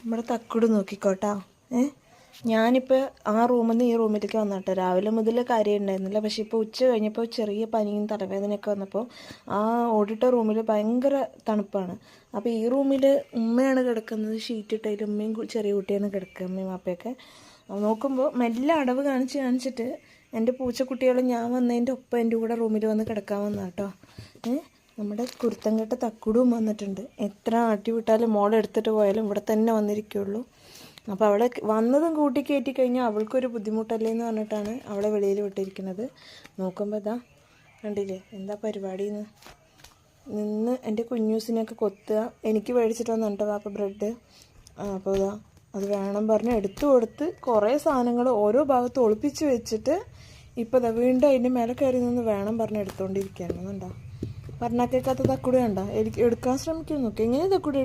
നമ്മുടെ തക്കുട് നോക്കിക്കോട്ടാ. ഞാനിപ്പോൾ ആ റൂമിൽ നിന്ന് ഈ റൂമിലേക്ക് വന്നോട്ടെ. രാവിലെ മുതൽ കാര്യം ഉണ്ടായിരുന്നില്ല. പക്ഷേ ഇപ്പോൾ ഉച്ച കഴിഞ്ഞപ്പോൾ ചെറിയ പനിയും തലവേദനയൊക്കെ വന്നപ്പോൾ ആ ഓടിട്ട റൂമിൽ ഭയങ്കര തണുപ്പാണ്. അപ്പോൾ ഈ റൂമിൽ ഉമ്മയാണ് കിടക്കുന്നത്. ഷീറ്റ് ഇട്ടതിൽ ഉമ്മയും ചെറിയ കുട്ടിയാണ് കിടക്കുക, ഉമ്മയും വാപ്പയൊക്കെ. നോക്കുമ്പോൾ മെല്ലെ അടവ് കാണിച്ചിട്ട് എൻ്റെ പൂച്ചക്കുട്ടികളും ഞാൻ വന്നതിൻ്റെ ഒപ്പം എൻ്റെ കൂടെ റൂമിൽ വന്ന് കിടക്കാൻ വന്നാട്ടോ. നമ്മുടെ കുരുത്തം കെട്ട തക്കുടും വന്നിട്ടുണ്ട്. എത്ര ആട്ടി വിട്ടാലും മോളെടുത്തിട്ട് പോയാലും ഇവിടെ തന്നെ വന്നിരിക്കുള്ളൂ. അപ്പോൾ അവളെ വന്നതും കൂട്ടി കയറ്റി കഴിഞ്ഞാൽ അവൾക്കൊരു ബുദ്ധിമുട്ടല്ലേ എന്ന് പറഞ്ഞിട്ടാണ് അവളെ വെളിയിൽ വിട്ടിരിക്കുന്നത്. നോക്കുമ്പോൾ ഇതാ കണ്ടില്ലേ എന്താ പരിപാടിയെന്ന്. നിന്ന് എൻ്റെ കുഞ്ഞൂസിനെയൊക്കെ കൊത്തുക. എനിക്ക് മേടിച്ചിട്ട് വന്നിട്ടോ വാപ്പ ബ്രെഡ്. അപ്പോൾ ഇതാ അത് വേണം പറഞ്ഞ് എടുത്തു കൊടുത്ത് കുറേ സാധനങ്ങൾ ഓരോ ഭാഗത്ത് ഒളിപ്പിച്ച് വെച്ചിട്ട് ഇപ്പോൾ ഇതാ വീണ്ടും അതിൻ്റെ മേലെ കയറി നിന്ന് വേണം പറഞ്ഞ് എടുത്തുകൊണ്ടിരിക്കുകയാണെന്നുണ്ടോ. പറഞ്ഞാൽ കേൾക്കാത്ത തക്കുടി കണ്ടോ. എനിക്ക് എടുക്കാൻ ശ്രമിക്കുന്നു. നോക്കി എങ്ങനെ തക്കുടി